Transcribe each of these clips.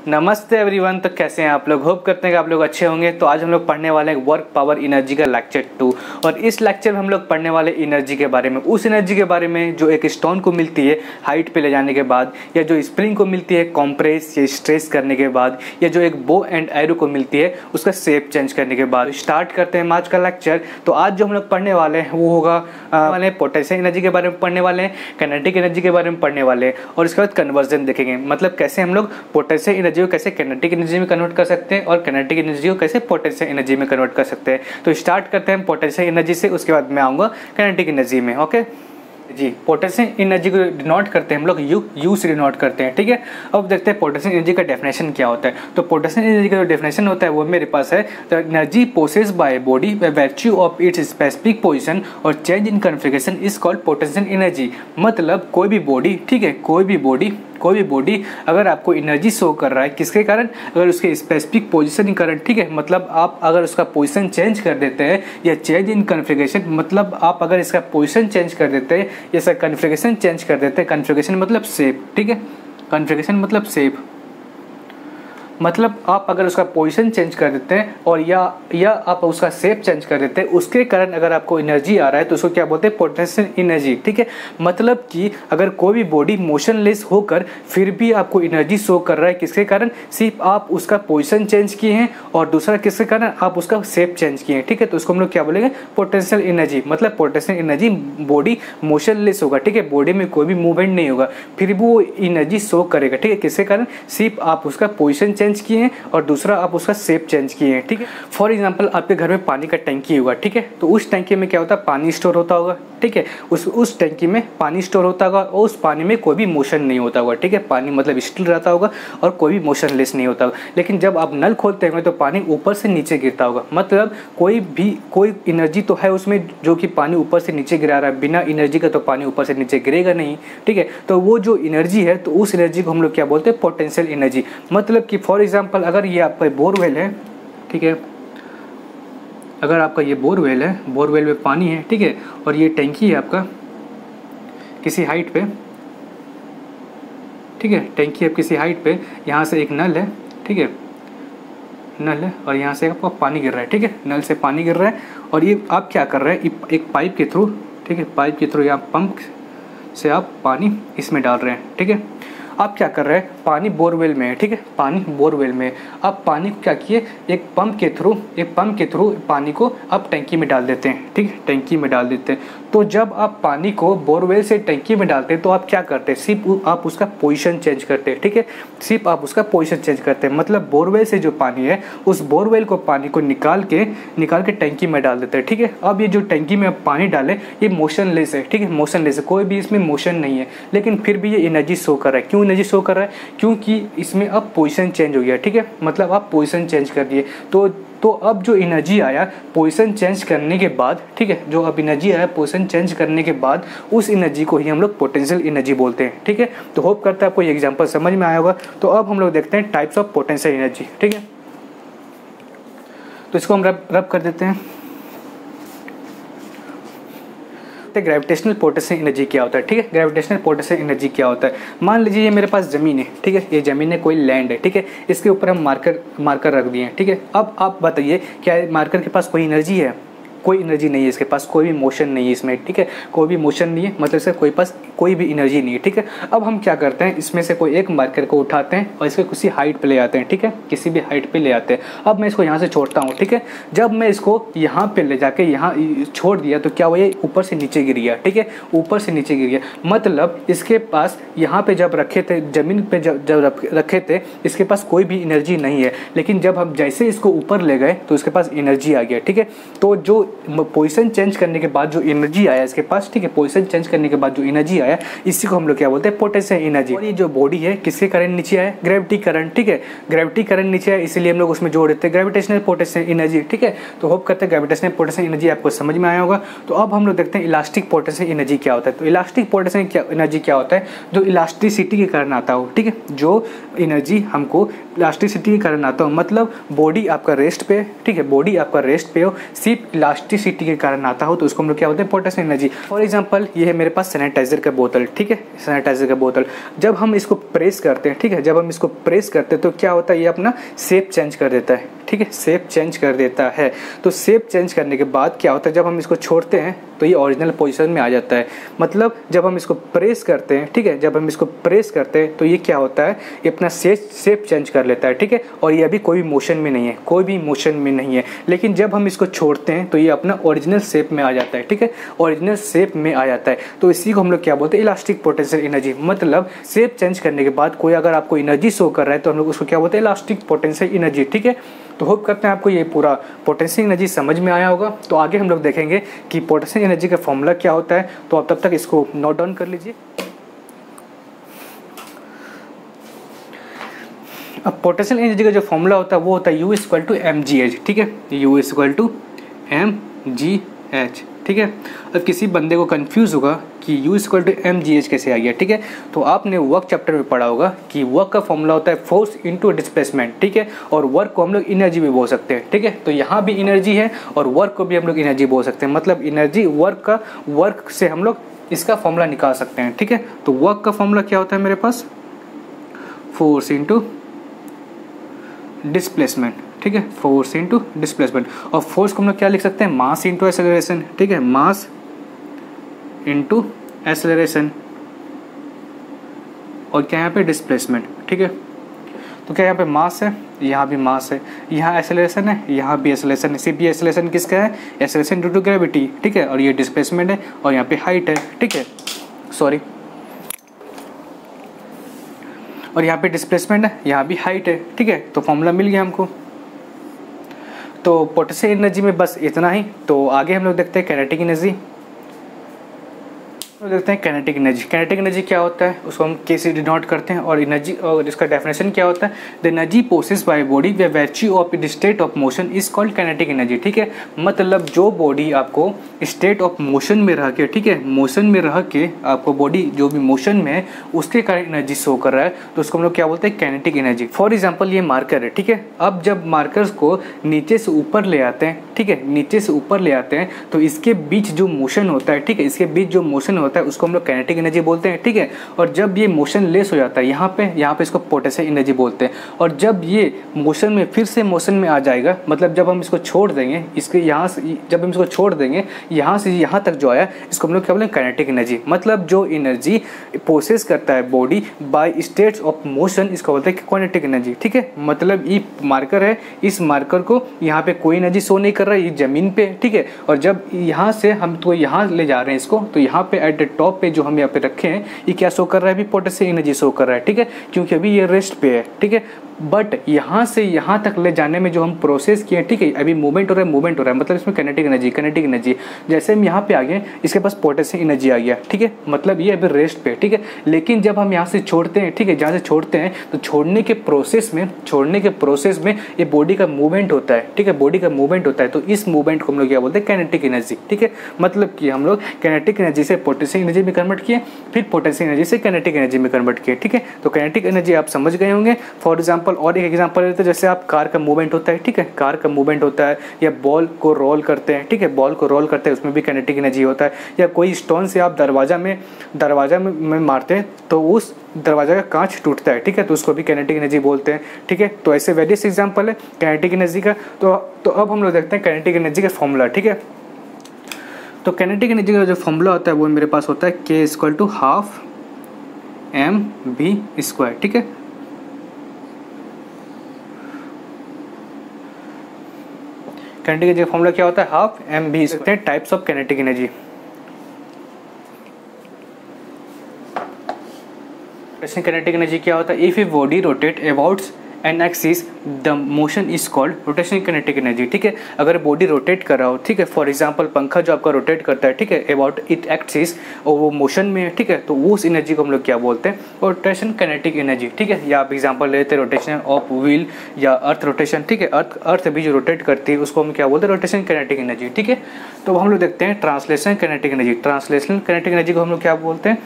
नमस्ते एवरीवन। तो कैसे हैं आप लोग? होप करते हैं कि आप लोग अच्छे होंगे। तो आज हम लोग पढ़ने वाले हैं वर्क पावर एनर्जी का लेक्चर 2 और इस लेक्चर में हम लोग पढ़ने वाले एनर्जी के बारे में, उस एनर्जी के बारे में जो एक स्टोन को मिलती है हाइट पे ले जाने के बाद, या जो स्प्रिंग को मिलती है कॉम्प्रेस या स्ट्रेस करने के बाद, या जो एक बो एंड एरो को मिलती है उसका शेप चेंज करने के बाद। स्टार्ट करते हैं आज का लेक्चर। तो आज जो हम लोग पढ़ने वाले हैं वो होगा वाले पोटेंशियल एनर्जी के बारे में पढ़ने वाले हैं, काइनेटिक एनर्जी के बारे में पढ़ने वाले हैं और उसके बाद कन्वर्जन देखेंगे, मतलब कैसे हम लोग पोटेंशियल एनर्जी को कैसे काइनेटिक एनर्जी में कन्वर्ट कर सकते हैं और काइनेटिक एनर्जी को कैसे पोटेंशियल एनर्जी में कन्वर्ट कर सकते हैं। तो स्टार्ट करते हैं पोटेंशियल एनर्जी से, उसके बाद मैं आऊँगा काइनेटिक एनर्जी में। ओके जी, पोटेंशियल एनर्जी को डिनोट करते हैं हम लोग यू से डिनोट करते हैं, ठीक है। अब देखते हैं पोटेंशियल एनर्जी का डेफिनेशन क्या होता है। तो पोटेंशियल एनर्जी का जो डेफिनेशन होता है वो मेरे पास है, the energy possess by body by virtue of its specific position और change in configuration is called potential energy. मतलब कोई भी बॉडी, ठीक है, कोई भी बॉडी अगर आपको एनर्जी शो कर रहा है किसके कारण, अगर उसके स्पेसिफिक पोजीशन के कारण, ठीक है, मतलब आप अगर उसका पोजीशन चेंज कर देते हैं, या चेंज इन कॉन्फिगरेशन मतलब आप अगर इसका पोजीशन चेंज कर देते हैं, या इसका कॉन्फिगरेशन चेंज कर देते हैं। कॉन्फिगरेशन मतलब शेप, ठीक है, कॉन्फिगरेशन मतलब शेप, मतलब आप अगर उसका पोजीशन चेंज कर देते हैं और या आप उसका शेप चेंज कर देते हैं, उसके कारण अगर आपको एनर्जी आ रहा है तो उसको क्या बोलते हैं, पोटेंशियल एनर्जी, ठीक है। मतलब कि अगर कोई भी बॉडी मोशनलेस होकर फिर भी आपको एनर्जी शो कर रहा है किसके कारण, सिर्फ आप उसका पोजीशन चेंज किए हैं, और दूसरा किसके कारण, आप उसका शेप चेंज किए हैं, ठीक है। तो उसको हम लोग क्या बोलेंगे, पोटेंशियल एनर्जी। मतलब पोटेंशियल एनर्जी, बॉडी मोशनलेस होगा, ठीक है, बॉडी में कोई भी मूवमेंट नहीं होगा, फिर भी वो एनर्जी शो करेगा, ठीक है, किसके कारण, सिर्फ आप उसका पोजीशन चेंज किए हैं और दूसरा आप उसका शेप चेंज किए हैं, ठीक है। फॉर एग्जांपल आपके घर में पानी का टंकी होगा, ठीक है, तो उस टंकी में क्या होता है, पानी स्टोर होता होगा, ठीक है, उस टंकी में पानी स्टोर होता होगा और उस पानी में कोई भी मोशन नहीं होता होगा, ठीक है, पानी मतलब स्टिल रहता होगा और कोई भी मोशनलेस नहीं होता होगा। लेकिन जब आप नल खोलते होंगे तो पानी ऊपर से नीचे गिरता होगा, मतलब कोई एनर्जी तो है उसमें जो कि पानी ऊपर से नीचे गिरा रहा है, बिना एनर्जी का तो पानी ऊपर से नीचे गिरेगा नहीं, ठीक है। तो वो जो एनर्जी है, तो उस एनर्जी को हम लोग क्या बोलते हैं, पोटेंशियल एनर्जी। मतलब कि फॉर एग्जाम्पल अगर ये आपका बोरवेल है, ठीक है, अगर आपका ये बोरवेल है, बोरवेल में पानी है, ठीक है, और ये टैंकी है आपका किसी हाइट पे, ठीक है, टैंकी है किसी हाइट पे, यहाँ से एक नल है, ठीक है, नल है और यहाँ से आपका पानी गिर रहा है, ठीक है, नल से पानी गिर रहा है और ये आप क्या कर रहे हैं, एक पाइप के थ्रू, ठीक है, पाइप के थ्रू या पंप से आप पानी इसमें डाल रहे हैं, ठीक है। आप क्या कर रहे हैं, पानी बोरवेल में है, ठीक है, पानी बोरवेल में, आप पानी को क्या किए, एक पंप के थ्रू पानी को आप टंकी में डाल देते हैं, ठीक है, टंकी में डाल देते हैं। तो जब आप पानी को बोरवेल से टंकी में डालते हैं तो आप क्या करते हैं, सिर्फ आप उसका पोजीशन चेंज करते हैं, ठीक है, सिर्फ आप उसका पोजीशन चेंज करते हैं। मतलब बोरवेल से जो पानी है उस बोरवेल को पानी को निकाल के टंकी में डाल देते हैं, ठीक है। अब ये जो टंकी में आप पानी डालें ये मोशनलेस है, ठीक है, मोशनलेस है, कोई भी इसमें मोशन नहीं है, लेकिन फिर भी ये एनर्जी शो कर रहा है। क्यों एनर्जी शो कर रहा है, क्योंकि इसमें अब पोजीशन चेंज हो गया, ठीक है, मतलब आप पोजीशन चेंज कर दिए। तो अब जो एनर्जी आया पोजीशन चेंज करने के बाद, ठीक है, जो अब एनर्जी आया पोजीशन चेंज करने के बाद, उस एनर्जी को ही हम लोग पोटेंशियल एनर्जी बोलते हैं, ठीक है। तो होप करता है आपको ये एग्जांपल समझ में आया होगा। तो अब हम लोग देखते हैं टाइप्स ऑफ पोटेंशियल एनर्जी, ठीक है। तो इसको हम रब कर देते हैं। ग्रेविटेशनल पोटेंशियल एनर्जी क्या होता है, ठीक है, ग्रेविटेशनल पोटेंशियल एनर्जी क्या होता है। मान लीजिए ये मेरे पास ज़मीन है, ठीक है, ये ज़मीन है, कोई लैंड है, ठीक है, इसके ऊपर हम मार्कर रख दिए हैं, ठीक है। अब आप बताइए क्या मार्कर के पास कोई एनर्जी है, कोई एनर्जी नहीं है इसके पास, कोई भी मोशन नहीं है इसमें, ठीक है, कोई भी मोशन नहीं है, मतलब इसके पास कोई भी एनर्जी नहीं है, ठीक है। अब हम क्या करते हैं, इसमें से कोई एक मार्कर को उठाते हैं और इसको किसी हाइट पे ले आते हैं, ठीक है, किसी भी हाइट पे ले आते हैं। अब मैं इसको यहाँ से छोड़ता हूँ, ठीक है, जब मैं इसको यहाँ पे ले जाके यहाँ छोड़ दिया तो क्या हुआ, ये ऊपर से नीचे गिर गया, ठीक है, ऊपर से नीचे गिर गया। मतलब इसके पास यहाँ पे जब रखे थे, ज़मीन पे जब रखे थे, इसके पास कोई भी एनर्जी नहीं है, लेकिन जब हम जैसे इसको ऊपर ले गए तो इसके पास एनर्जी आ गया, ठीक है। तो जो पोजीशन चेंज करने के बाद जो एनर्जी आया इसके पास, ठीक है, पोजीशन चेंज करने के बाद जो एनर्जी आया इसी को हम लोग क्या बोलते हैं, पोटेंशियल एनर्जी। और ये जो बॉडी है किसके कारण नीचे आया, ग्रेविटी करंट, ठीक है, ग्रेविटी करंट नीचे आया, इसलिए हम लोग उसमें जोड़ देते हैं ग्रेविटेशनल पोटेंशियल एनर्जी, ठीक है। तो होप करते हैं ग्रेविटेशनल पोटेंशियल एनर्जी आपको समझ में आया होगा। तो अब हम लोग देखते हैं इलास्टिक पोटेंशियल एनर्जी क्या होता है। तो इलास्टिक पोटेंशियल एनर्जी क्या होता है, जो इलास्टिसिटी के कारण आता हो, ठीक है, जो एनर्जी हमको इलास्टिसिटी के कारण आता हो, मतलब बॉडी आपका रेस्ट पे, ठीक है, बॉडी आपका रेस्ट पे हो, सिर्फ इलास्टिसिटी के कारण आता हो तो उसको हम लोग क्या बोलते हैं, पोटेंशियल एनर्जी। फॉर एग्जांपल ये है मेरे पास सैनिटाइजर का बोतल, ठीक है, सैनिटाइजर का बोतल, जब हम इसको प्रेस करते हैं, ठीक है, जब हम इसको प्रेस करते हैं तो क्या होता है, ये अपना शेप चेंज कर देता है, ठीक है, शेप चेंज कर देता है। तो शेप चेंज करने के बाद क्या होता है, जब हम इसको छोड़ते हैं तो ये ओरिजिनल पोजीशन में आ जाता है। मतलब जब हम इसको प्रेस करते हैं, ठीक है, जब हम इसको प्रेस करते हैं तो ये क्या होता है, ये अपना शेप चेंज कर लेता है, ठीक है, और ये अभी कोई मोशन में नहीं है, कोई भी मोशन में नहीं है। लेकिन जब हम इसको छोड़ते हैं तो ये अपना ओरिजिनल शेप में आ जाता है, ठीक है, ओरिजिनल शेप में आ जाता है। तो इसी को हम लोग क्या बोलते हैं, इलास्टिक पोटेंशियल एनर्जी। मतलब शेप चेंज करने के बाद कोई अगर आपको एनर्जी शो कर रहा है तो हम लोग उसको क्या बोलते हैं, इलास्टिक पोटेंशियल एनर्जी, ठीक है। तो होप करते हैं आपको ये पूरा पोटेंशियल एनर्जी समझ में आया होगा। तो आगे हम लोग देखेंगे कि पोटेंशियल एनर्जी का फॉर्मूला क्या होता है, तो आप तब तक इसको नोट डाउन कर लीजिए। अब पोटेंशियल एनर्जी का जो फॉर्मूला होता है वो होता है U = mgh, ठीक है, U = mgh, ठीक है। अब किसी बंदे को कंफ्यूज होगा कि U = mgh कैसे आ गया, ठीक है, तो आपने वर्क चैप्टर में पढ़ा होगा कि वर्क का फॉर्मूला होता है फोर्स इनटू डिस्प्लेसमेंट, ठीक है, और वर्क को हम लोग एनर्जी भी बोल सकते हैं, ठीक है। तो यहाँ भी एनर्जी है और वर्क को भी हम लोग एनर्जी बोल सकते हैं। मतलब एनर्जी वर्क से हम लोग इसका फॉर्मूला निकाल सकते हैं, ठीक है। तो वर्क का फॉर्मूला क्या होता है मेरे पास, फोर्स इनटू डिस्प्लेसमेंट, ठीक है, फोर्स इनटू डिस्प्लेसमेंट। और फोर्स को हम लोग क्या लिख सकते हैं, मास इनटू एक्सेलरेशन, ठीक है, मास इनटू एक्सेलरेशन, और क्या यहाँ पे डिस्प्लेसमेंट, ठीक है। तो क्या यहाँ पे मास है, यहाँ भी मास है, यहाँ एक्सेलरेशन है, यहाँ भी एक्सेलरेशन है। सिर्फ ये एक्सेलरेशन किसका है, एक्सेलरेशन ड्यू टू ग्रेविटी, ठीक है, और ये डिस्प्लेसमेंट है और यहाँ पे हाइट है, ठीक है, सॉरी, और यहाँ पे डिस्प्लेसमेंट है, यहाँ भी हाइट है, ठीक है। तो फॉर्मूला मिल गया हमको। तो पोटेंशियल एनर्जी में बस इतना ही। तो आगे हम लोग देखते हैं काइनेटिक एनर्जी। तो देखते हैं काइनेटिक एनर्जी। काइनेटिक एनर्जी क्या होता है, उसको हम के से डिनोट करते हैं। और एनर्जी, और इसका डेफिनेशन क्या होता है, the energy possess by body way value of the state of motion is called kinetic energy, ठीक है। मतलब जो बॉडी आपको स्टेट ऑफ मोशन में रह के, ठीक है, मोशन में रह के आपको बॉडी जो भी मोशन में है उसके कारण एनर्जी शो कर रहा है, तो उसको हम लोग क्या बोलते हैं, काइनेटिक एनर्जी। फॉर एग्जाम्पल ये मार्कर है, ठीक है। अब जब मार्कर्स को नीचे से ऊपर ले आते हैं, ठीक है, नीचे से ऊपर ले आते हैं तो इसके बीच जो मोशन होता है, ठीक है, इसके बीच जो मोशन होता है उसको हम लोग काइनेटिक एनर्जी बोलते हैं, ठीक है। और जब ये मोशन लेस हो जाता है यहाँ पे इसको पोटेंशियल एनर्जी बोलते हैं। और जब ये मोशन में फिर से मोशन में आ जाएगा, मतलब जब हम इसको छोड़ देंगे, इसके यहाँ से जब हम इसको छोड़ देंगे यहाँ से यहाँ तक जो आया, इसको हम लोग क्या बोलेंगे, काइनेटिक एनर्जी। मतलब जो एनर्जी प्रोसेस करता है body by states of motion, इसको बोलते हैं काइनेटिक एनर्जी, ठीक है। मतलब ये मार्कर है, इस मार्कर को यहाँ पे कोई एनर्जी शो नहीं कर रहा है, ये जमीन पे, ठीक है। और जब यहाँ से हम तो यहाँ ले जा रहे हैं इसको, तो यहाँ पे एट द टॉप पे जो हम यहाँ पे रखे हैं, ये क्या शो कर रहा है, अभी पोटेंशियल एनर्जी शो कर रहा है, ठीक है, क्योंकि अभी ये रेस्ट पे है, ठीक है। बट यहाँ से यहाँ तक ले जाने में जो हम प्रोसेस किए, ठीक है, अभी मूवमेंट हो रहा है, मतलब इसमें काइनेटिक एनर्जी। जैसे हम यहाँ पे आ गए, इसके पास पोटेंशियल एनर्जी आ गया, ठीक है, मतलब ये अभी रेस्ट पे, ठीक है। लेकिन जब हम यहाँ से छोड़ते हैं, ठीक है, जहाँ से छोड़ते हैं तो छोड़ने के प्रोसेस में ये बॉडी का मूवमेंट होता है, ठीक है, बॉडी का मूवमेंट होता है। तो इस मूवमेंट को हम लोग क्या बोलते हैं, काइनेटिक एनर्जी, ठीक है। मतलब कि हम लोग काइनेटिक एनर्जी से पोटेंशियल एनर्जी में कन्वर्ट किए, फिर पोटेंशियल एनर्जी से काइनेटिक एनर्जी में कन्वर्ट किए, ठीक है। तो काइनेटिक एनर्जी आप समझ गए होंगे। फॉर एग्जाम्पल और एक एग्जांपल लेते हैं, जैसे आप कार का मूवमेंट होता है, ठीक है, कार का मूवमेंट होता है, या बॉल को रोल करते हैं, ठीक है, बॉल को रोल करते हैं, उसमें भी काइनेटिक एनर्जी होता है। या कोई स्टोन से आप दरवाजा में मारते हैं तो उस दरवाजा का कांच टूटता है, ठीक है, तो उसको भी काइनेटिक एनर्जी बोलते हैं, ठीक है। तो ऐसे वेरियस एग्जाम्पल है काइनेटिक एनर्जी का। तो अब हम लोग देखते हैं काइनेटिक एनर्जी का फॉर्मूला, ठीक है। तो काइनेटिक एनर्जी का जो फॉर्मूला होता है वो मेरे पास होता है K = ½ mv², ठीक है। काइनेटिक एनर्जी का फॉर्मूला क्या होता है, ½ mv²। Types of kinetic energy. Kinetic energy क्या होता है, if a body rotate about an axis the motion is called rotational kinetic energy, ठीक है। अगर बॉडी रोटेट कर रहा हो, ठीक है, फॉर एग्जांपल पंखा जो आपका रोटेट करता है, ठीक है, अबाउट इट एक्सिस, और वो मोशन में है, ठीक है, तो उस एनर्जी को हम लोग क्या बोलते हैं, रोटेशन काइनेटिक एनर्जी, ठीक है। या आप एग्जांपल लेते हैं रोटेशन ऑफ व्हील या अर्थ रोटेशन, ठीक है, अर्थ भी जो रोटेट करती है उसको हम क्या बोलते हैं, रोटेशन काइनेटिक एनर्जी, ठीक है। तो हम लोग देखते हैं translational kinetic energy. Translational kinetic energy को हम लोग क्या बोलते हैं,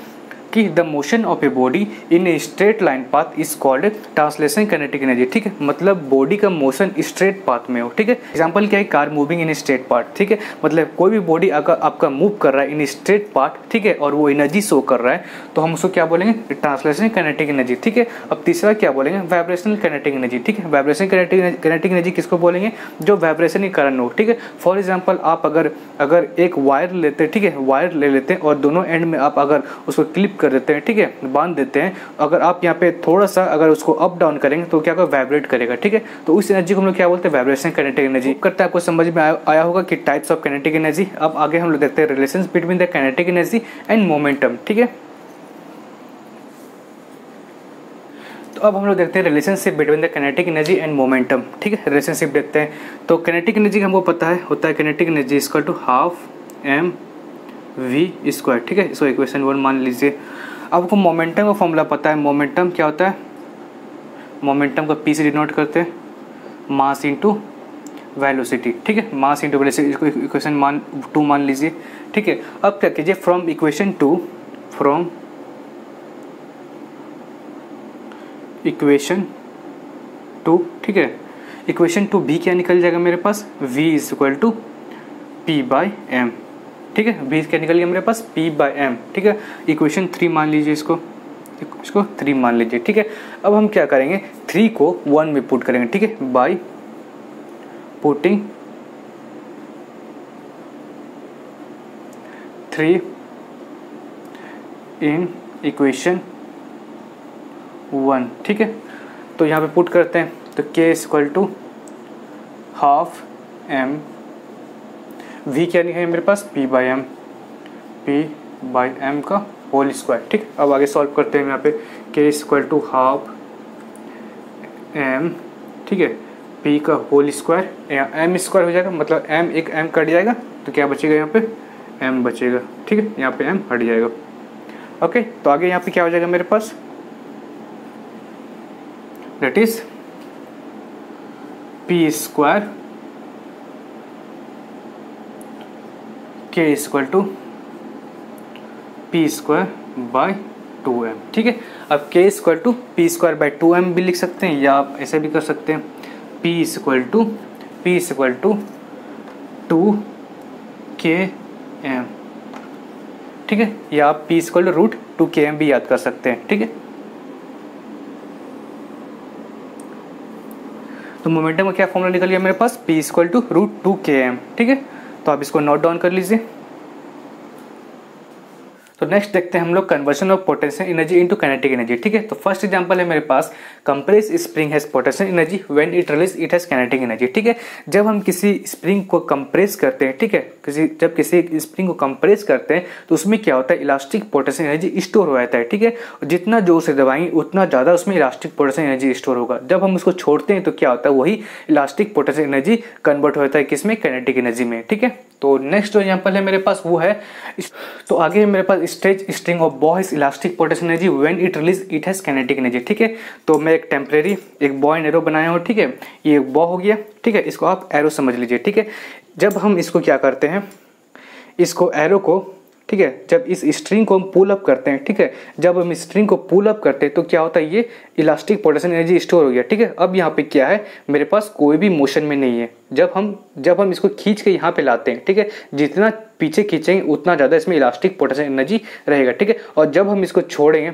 कि the motion of a body in a straight line path is called translation kinetic energy. ठीक है, मतलब बॉडी का मोशन स्ट्रेट पाथ में हो। ठीक है, एग्जांपल क्या है, car moving in straight path. ठीक है, मतलब कोई भी बॉडी अगर आपका मूव कर रहा है इन स्ट्रेट पाथ, ठीक है, और वो एनर्जी शो कर रहा है, तो हम उसको क्या बोलेंगे, ट्रांसलेशन काइनेटिक एनर्जी। ठीक है, अब तीसरा क्या बोलेंगे, वाइब्रेशनल काइनेटिक एनर्जी। ठीक है, वाइब्रेशनल काइनेटिक एनर्जी किसको बोलेंगे, जो वाइब्रेशन ही करंट हो। ठीक है, फॉर एग्जाम्पल आप अगर एक वायर लेते हैं, ठीक है, वायर ले लेते हैं और दोनों एंड में आप अगर उसको क्लिप कर देते हैं, ठीक है, बांध देते हैं, अगर आप यहाँ पे थोड़ा सा अगर उसको अप डाउन करेंगे तो क्या होगा, वाइब्रेट करेगा। ठीक है, तो उस एनर्जी को हम लोग क्या बोलते हैं, वाइब्रेशन काइनेटिक एनर्जी। करता है आपको समझ में आया होगा कि टाइप्स ऑफ काइनेटिक एनर्जी। अब आगे हम लोग देखते हैं relations between the kinetic energy and momentum. ठीक है, तो अब हम लोग देखते हैं relationship between the kinetic energy and momentum. ठीक है, रिलेशनशिप देखते हैं। तो काइनेटिक एनर्जी हमको पता है होता है kinetic energy equal to half m v square. ठीक है, इसको इक्वेशन 1 मान लीजिए। अब आपको मोमेंटम का फॉर्मूला पता है। मोमेंटम क्या होता है, मोमेंटम का पी से डिनोट करते हैं, मास इंटू वेलोसिटी। ठीक है, मास इंटू वेलोसिटी, इसको इक्वेशन 2 मान लीजिए। ठीक है, अब क्या कीजिए, फ्रॉम इक्वेशन 2 ठीक है, इक्वेशन 2 भी क्या निकल जाएगा मेरे पास, v is equal to p by m. ठीक है, v क्या निकल गया मेरे पास, p बाई एम। ठीक है, इक्वेशन 3 मान लीजिए, इसको 3 मान लीजिए। ठीक है, अब हम क्या करेंगे, 3 को 1 में पुट करेंगे। ठीक है, बाई पुटिंग 3 इन इक्वेशन 1। ठीक है, तो यहाँ पे पुट करते हैं, तो k equal to half m, v क्या नहीं है मेरे पास, p बाई एम का होल स्क्वायर। ठीक, अब आगे सॉल्व करते हैं। यहाँ पे k equal to half m, ठीक है, p का होल स्क्वायर, यहाँ एम स्क्वायर हो जाएगा, मतलब m एक m कट जाएगा, तो क्या बचेगा, यहाँ पे m बचेगा। ठीक है, यहाँ पे m हट जाएगा। ओके, तो आगे यहाँ पे क्या हो जाएगा मेरे पास, that is p square k equal to p square by 2m। ठीक है, अब k equal to p square by 2m भी लिख सकते हैं, या आप ऐसे भी कर सकते हैं, p इक्वल टू 2km। ठीक है, या आप p equal to root 2km भी याद कर सकते हैं। ठीक है, तो मोमेंटम का क्या फॉर्मूला निकल गया मेरे पास, p equal to root 2km। ठीक है, तो आप इसको नोट डाउन कर लीजिए। तो नेक्स्ट देखते हैं हम लोग conversion of potential energy into kinetic energy. ठीक है, तो फर्स्ट एग्जांपल है मेरे पास, compress spring has potential energy when it release it has kinetic energy. ठीक है, जब हम किसी स्प्रिंग को कंप्रेस करते हैं, ठीक है, जब किसी स्प्रिंग को कंप्रेस करते हैं तो उसमें क्या होता है, इलास्टिक पोटेंशियल एनर्जी स्टोर हो जाता है। ठीक है, जितना जोर से दबाएंगे उतना ज़्यादा उसमें इलास्टिक पोटेंशियल एनर्जी स्टोर होगा। जब हम उसको छोड़ते हैं तो क्या होता है, वही इलास्टिक पोटेंशियल एनर्जी कन्वर्ट हो जाता है किसमें, काइनेटिक एनर्जी में। ठीक है, तो नेक्स्ट जो एग्जांपल है मेरे पास वो है, तो आगे मेरे पास stretch string of bow is elastic potential energy when it release it has kinetic energy. ठीक है, तो मैं एक टेम्परेरी एक बॉय एरो बनाया हूँ। ठीक है, ये एक बॉय हो गया। ठीक है, इसको आप एरो समझ लीजिए। ठीक है, जब हम इसको क्या करते हैं, इसको एरो को, ठीक है, जब इस स्ट्रिंग को हम पुल अप करते हैं, ठीक है, जब हम स्ट्रिंग को पुल अप करते हैं तो क्या होता है, ये इलास्टिक पोटेंशियल एनर्जी स्टोर हो गया। ठीक है, अब यहाँ पे क्या है, मेरे पास कोई भी मोशन में नहीं है। जब हम इसको खींच के यहाँ पे लाते हैं, ठीक है, जितना पीछे खींचेंगे उतना ज़्यादा इसमें इलास्टिक पोटेंशियल एनर्जी रहेगा। ठीक है, और जब हम इसको छोड़ेंगे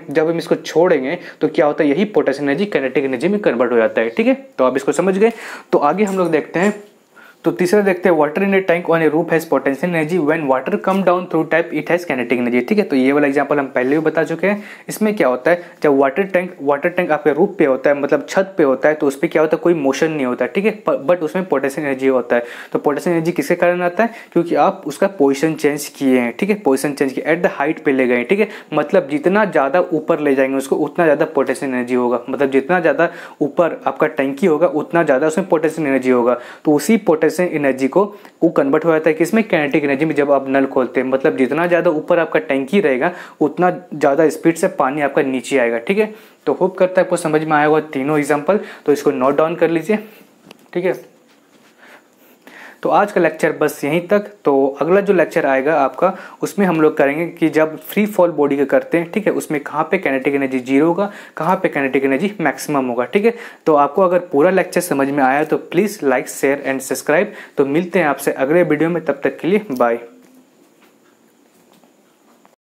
तो क्या होता है, यही पोटेंशियल एनर्जी काइनेटिक एनर्जी में कन्वर्ट हो जाता है। ठीक है, तो आप इसको समझ गए। तो आगे हम लोग देखते हैं, तो तीसरा देखते हैं, water in A tank on A roof has potential energy when water come down through tap it has kinetic energy. ठीक है, तो ये वाला एग्जांपल हम पहले भी बता चुके हैं। इसमें क्या होता है, जब वाटर टैंक आपके रूफ पे होता है, मतलब छत पे होता है, तो उस पर क्या होता है, कोई मोशन नहीं होता है। ठीक है, बट उसमें पोटेंशियल एनर्जी होता है। तो पोटेंशियल एनर्जी किसके कारण आता है, क्योंकि आप उसका पोजिशन चेंज किए हैं। ठीक है, पोजिशन चेंज किए, एट द हाइट पे ले गए। ठीक है, मतलब जितना ज़्यादा ऊपर ले जाएंगे उसको उतना ज़्यादा पोटेंशियल एनर्जी होगा, मतलब जितना ज़्यादा ऊपर आपका टैंकी होगा उतना ज़्यादा उसमें पोटेंशियल एनर्जी होगा। तो उसी पोटेंशियल एनर्जी को वो कन्वर्ट हो जाता है किसमें, काइनेटिक एनर्जी में। जब आप नल खोलते हैं, मतलब जितना ज़्यादा ऊपर आपका टैंकी रहेगा उतना ज़्यादा स्पीड से पानी आपका नीचे आएगा। ठीक है, तो होप करता है आपको समझ में आया होगा तीनों एग्जांपल, तो इसको नोट डाउन कर लीजिए। ठीक है, तो आज का लेक्चर बस यहीं तक। तो अगला जो लेक्चर आएगा आपका, उसमें हम लोग करेंगे कि जब फ्री फॉल बॉडी का करते हैं, ठीक है, उसमें कहाँ पे काइनेटिक एनर्जी जीरो होगा, कहाँ पे काइनेटिक एनर्जी मैक्सिमम होगा, ठीक है। तो आपको अगर पूरा लेक्चर समझ में आया तो please like share and subscribe. तो मिलते हैं आपसे अगले वीडियो में, तब तक के लिए बाय।